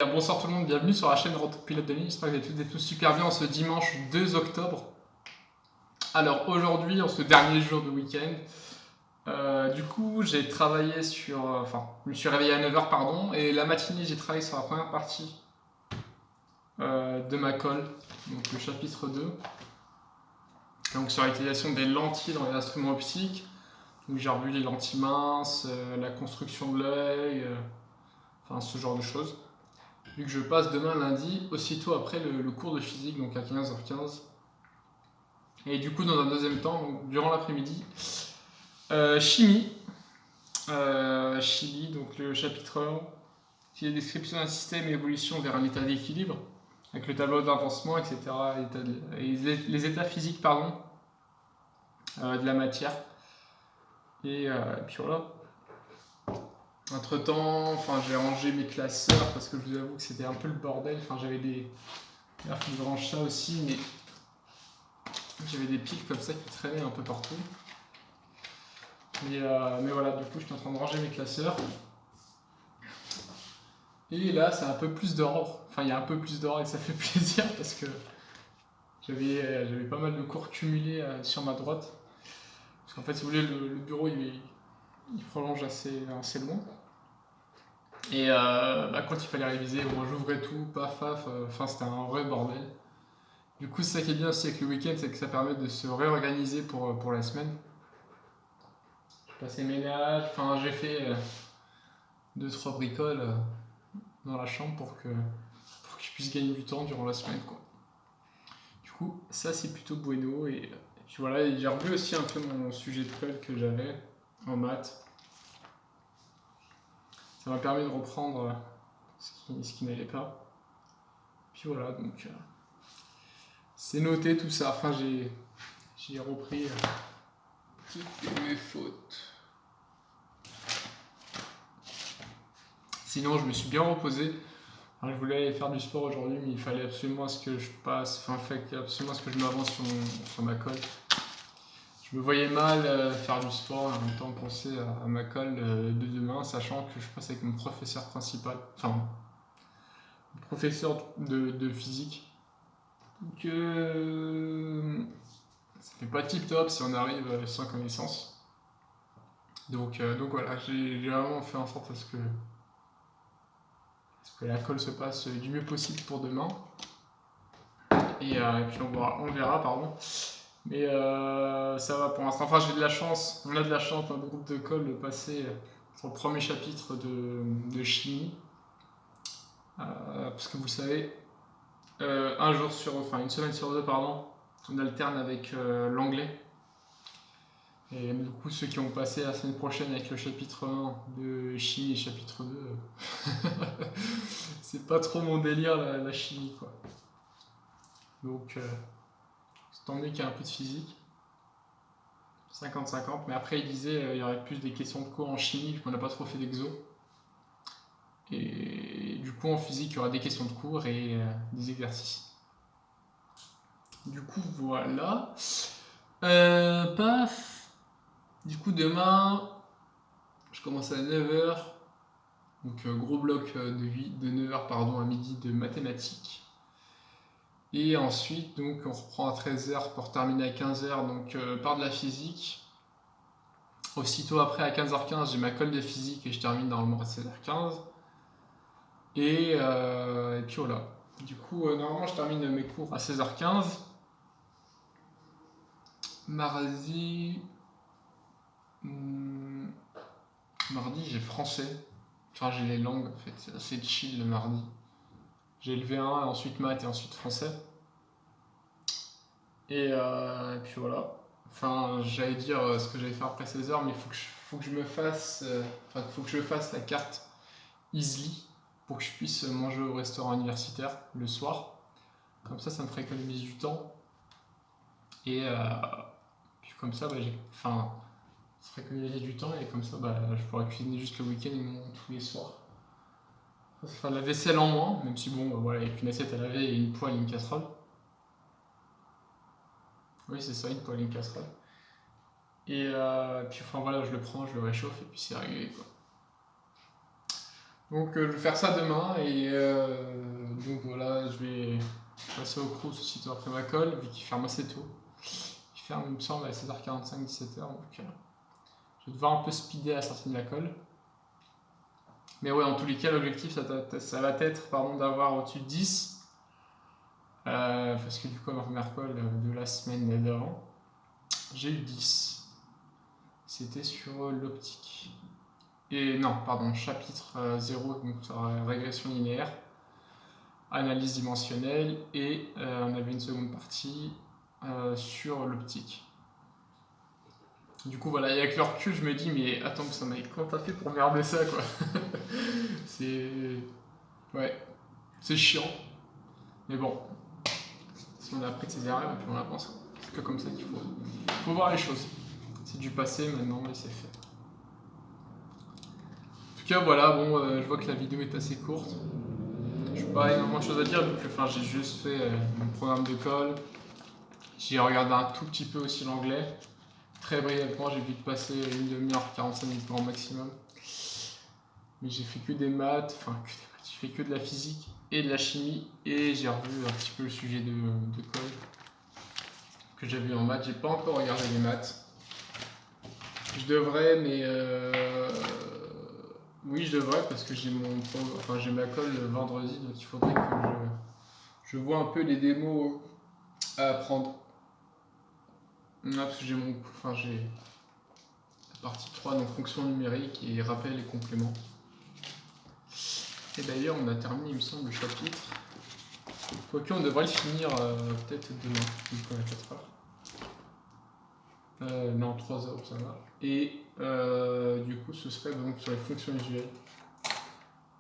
Bonsoir tout le monde, bienvenue sur la chaîne Road Pilote de ligne. J'espère que vous allez tous super bien en ce dimanche 2 octobre. Alors aujourd'hui, en ce dernier jour de week-end, du coup j'ai travaillé sur... je me suis réveillé à 9h pardon, et la matinée j'ai travaillé sur la première partie de ma colle, donc le chapitre 2. Donc sur l'utilisation des lentilles dans les instruments optiques. Donc j'ai revu les lentilles minces, la construction de l'œil, enfin ce genre de choses. Vu que je passe demain lundi, aussitôt après le cours de physique, donc à 15h15. Et du coup, dans un deuxième temps, donc, durant l'après-midi, chimie. Chimie, donc le chapitre 1, qui est description d'un système et évolution vers un état d'équilibre, avec le tableau d'avancement, etc. Et les états physiques, pardon, de la matière. Et puis voilà. Entre temps, j'ai rangé mes classeurs parce que je vous avoue que c'était un peu le bordel. J'avais des. Là, il faut que je range ça aussi, mais j'avais des piles comme ça qui traînaient un peu partout. Mais voilà, du coup, je suis en train de ranger mes classeurs. Et là, c'est un peu plus d'ordre. Enfin, il y a un peu plus d'ordre et ça fait plaisir parce que j'avais pas mal de cours cumulés sur ma droite. Parce qu'en fait, si vous voulez, le bureau, il prolonge assez loin. Et quand il fallait réviser, moi j'ouvrais tout, paf, paf, c'était un vrai bordel. Du coup, c'est ça qui est bien aussi avec le week-end, c'est que ça permet de se réorganiser pour la semaine. J'ai passé ménage, j'ai fait 2-3 bricoles dans la chambre pour que je puisse gagner du temps durant la semaine, quoi. Du coup, ça c'est plutôt bueno. Et puis voilà, et j'ai revu aussi un peu mon sujet de colle que j'avais en maths. Ça m'a permis de reprendre ce qui n'allait pas. Puis voilà, donc c'est noté tout ça. J'ai repris toutes mes fautes. Sinon, je me suis bien reposé. Alors, je voulais aller faire du sport aujourd'hui, mais il fallait absolument que je m'avance sur ma colle. Je me voyais mal faire du sport et en même temps penser à ma colle de demain, sachant que je passe avec mon professeur principal, mon professeur de physique. Donc, ça fait pas tip top si on arrive sans connaissance. Donc voilà, j'ai vraiment fait en sorte à ce que la colle se passe du mieux possible pour demain. Et puis on verra, pardon. Mais ça va pour l'instant. J'ai de la chance, on a de la chance dans le groupe de colle de passer sur le premier chapitre de chimie. Parce que vous savez, une semaine sur deux, pardon, on alterne avec l'anglais. Et du coup, ceux qui ont passé la semaine prochaine avec le chapitre 1 de chimie et chapitre 2, c'est pas trop mon délire la chimie, quoi. Donc, c'est tant mieux qu'il y ait un peu de physique. 50-50, mais après il disait il y aurait plus des questions de cours en chimie vu qu'on n'a pas trop fait d'exo. Et du coup en physique il y aura des questions de cours et des exercices. Du coup voilà. Paf. Du coup demain je commence à 9h. Donc gros bloc de 9h à midi de mathématiques. Et ensuite donc on reprend à 13h pour terminer à 15h donc par de la physique. Aussitôt après, à 15h15, j'ai ma colle de physique et je termine normalement à 16h15. Et puis voilà. Du coup, normalement, je termine mes cours à 16h15. Mardi. Mardi, j'ai français. J'ai les langues en fait. C'est assez chill le mardi. J'ai le V1, ensuite maths et ensuite français. Et puis voilà. J'allais dire ce que j'allais faire après 16h, mais il faut que je me fasse. Faut que je fasse la carte Easily pour que je puisse manger au restaurant universitaire le soir. Comme ça me ferait économiser du temps. Et puis comme ça, ça ferait économiser du temps et comme ça, je pourrais cuisiner juste le week-end et non tous les soirs. Ça fera de la vaisselle en moins, même si bon, voilà, il y a qu'une assiette à laver et une poêle et une casserole. Oui, c'est ça, une poêle et une casserole. Et puis voilà, je le prends, je le réchauffe et puis c'est réglé, quoi. Donc je vais faire ça demain et donc voilà, je vais passer au Crous aussitôt après ma colle, vu qu'il ferme assez tôt. Il ferme, il me semble, à 16h45, 17h, donc je vais devoir un peu speeder à la sortie de la colle. Mais ouais, en tous les cas, l'objectif, ça va être d'avoir au-dessus de 10. Parce que du coup, ma première colle de la semaine d'avant, j'ai eu 10. C'était sur l'optique. Et non, pardon, chapitre 0, donc sur régression linéaire, analyse dimensionnelle, et on avait une seconde partie sur l'optique. Du coup, voilà, et avec le recul, je me dis, mais attends, ça m'a comment t'as fait pour merder ça, quoi. C'est. Ouais, c'est chiant. Mais bon, si on a appris de ses erreurs, et puis on avance. C'est que comme ça qu'il faut voir les choses. C'est du passé maintenant, et c'est fait. En tout cas, voilà, bon, je vois que la vidéo est assez courte. Je n'ai pas énormément de choses à dire, donc j'ai juste fait mon programme de colle. J'ai regardé un tout petit peu aussi l'anglais. Très brièvement, j'ai vite passé une demi-heure, 45 minutes grand maximum. Mais j'ai fait que des maths, j'ai fait que de la physique et de la chimie, et j'ai revu un petit peu le sujet de colle que j'avais en maths. J'ai pas encore regardé les maths. Je devrais, mais oui, je devrais parce que j'ai ma colle le vendredi, donc il faudrait que je vois un peu les démos à apprendre. Là, parce que j'ai la partie 3, donc fonction numérique et rappel et complément. Et d'ailleurs, on a terminé, il me semble, le chapitre. Quoique, on devrait le finir peut-être demain, du coup, à 4h. Non, 3h, ça va. Et du coup, ce serait donc sur les fonctions usuelles.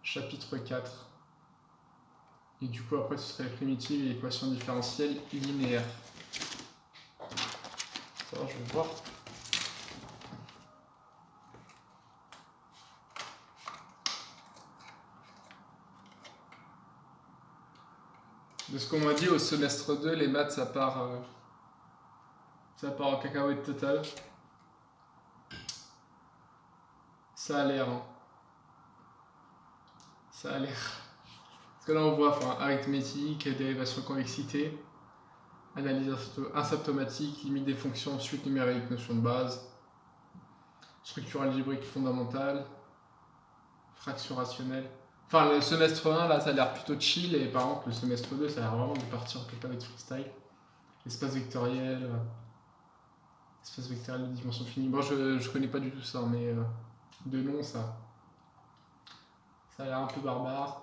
Chapitre 4. Et du coup, après, ce serait les primitives et l'équation différentielle linéaire. Alors, je vais voir. De ce qu'on m'a dit, au semestre 2, les maths, ça part en cacahuète totale. Ça a l'air, hein. Ça a l'air. Parce que là, on voit arithmétique, dérivation convexité, analyse asymptomatique, limite des fonctions, suite numérique, notion de base, structure algébrique fondamentale, fraction rationnelle. Enfin, le semestre 1, là, ça a l'air plutôt chill, et par contre, le semestre 2, ça a l'air vraiment de partir en cacahuète freestyle. Espace vectoriel de dimension finie. Bon, je connais pas du tout ça, mais de nom, ça a l'air un peu barbare.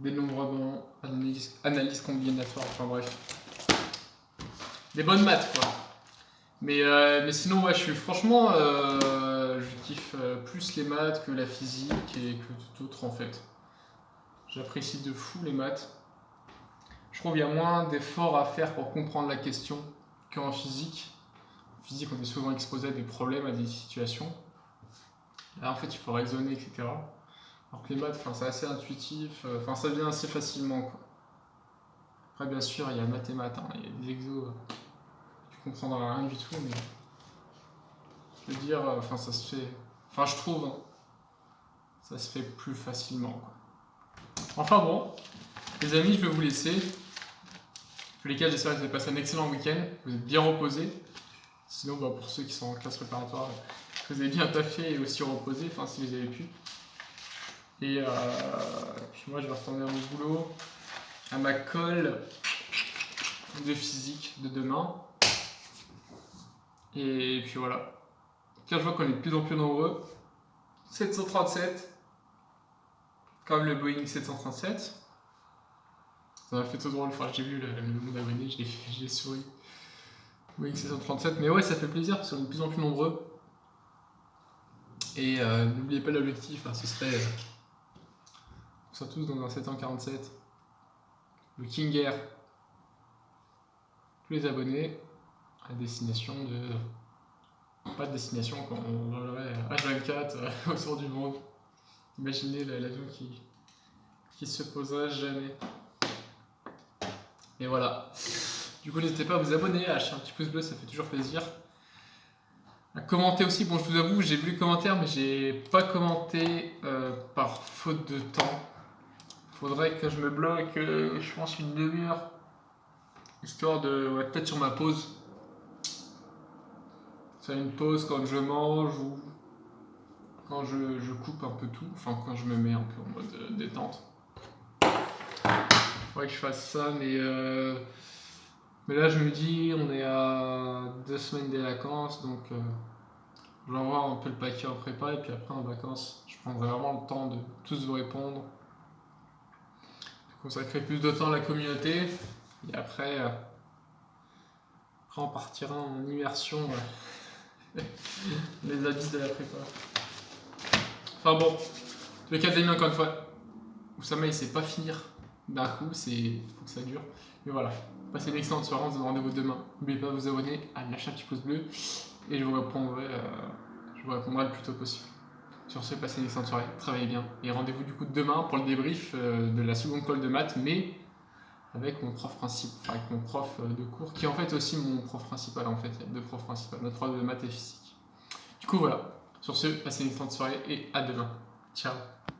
Dénombrement, analyse combinatoire, enfin bref. Des bonnes maths, quoi. Mais sinon, ouais, franchement, je kiffe plus les maths que la physique et que tout autre, en fait. J'apprécie de fou les maths. Je trouve qu'il y a moins d'efforts à faire pour comprendre la question qu'en physique. En physique, on est souvent exposé à des problèmes, à des situations. Là, en fait, il faut raisonner, etc. Alors que les maths, c'est assez intuitif, ça vient assez facilement, quoi. Après, bien sûr, il y a maths et maths, hein, il y a des exos, tu comprendras rien du tout, mais je veux dire, ça se fait. Je trouve, hein, ça se fait plus facilement, quoi. Enfin bon, les amis, je vais vous laisser. En tous les cas, j'espère que vous avez passé un excellent week-end, que vous êtes bien reposés. Sinon, pour ceux qui sont en classe préparatoire, que vous avez bien taffé et aussi reposé, si vous avez pu. Et puis moi, je vais retourner à mon boulot, à ma colle de physique de demain. Et puis voilà. Car je vois qu'on est de plus en plus nombreux. 737, comme le Boeing 737. Ça m'a fait tout drôle, j'ai vu le nombre d'abonnés, j'ai souri. Boeing 737, mais ouais, ça fait plaisir parce qu'on est de plus en plus nombreux. Et n'oubliez pas l'objectif, ce serait qu'on soit tous dans un 747. Le King Air, tous les abonnés, à destination de. Pas de destination quand on volerait H24 autour du monde. Imaginez l'avion qui se poserait jamais. Et voilà. Du coup, n'hésitez pas à vous abonner, à lâcher un petit pouce bleu, ça fait toujours plaisir. à commenter aussi. Bon, je vous avoue, j'ai vu les commentaires, mais j'ai pas commenté par faute de temps. Faudrait que je me bloque, je pense, une demi-heure, histoire de. Ouais, peut-être sur ma pause. C'est une pause quand je mange ou quand je coupe un peu tout, enfin quand je me mets un peu en mode détente. Faudrait que je fasse ça, mais là je me dis, on est à 2 semaines des vacances, donc je vais avoir un peu le paquet en prépa, et puis après en vacances, je prendrai vraiment le temps de tous vous répondre, consacrer plus de temps à la communauté, et après on partira en immersion, les habits de la prépa. Enfin bon, le cas des encore une fois, Oussama il sait pas finir d'un coup, faut que ça dure. Mais voilà, passez une excellente soirée, on se donne rendez-vous demain. N'oubliez pas de vous abonner, à lâcher un petit pouce bleu, et je vous répondrai le plus tôt possible. Sur ce, passez une excellente soirée, travaillez bien, et rendez-vous du coup demain pour le débrief de la seconde colle de maths, mais avec mon prof principal, avec mon prof de cours, qui est en fait aussi mon prof principal en fait, il y a 2 profs principaux, notre prof de maths et physique. Du coup voilà, sur ce, passez une excellente soirée et à demain. Ciao.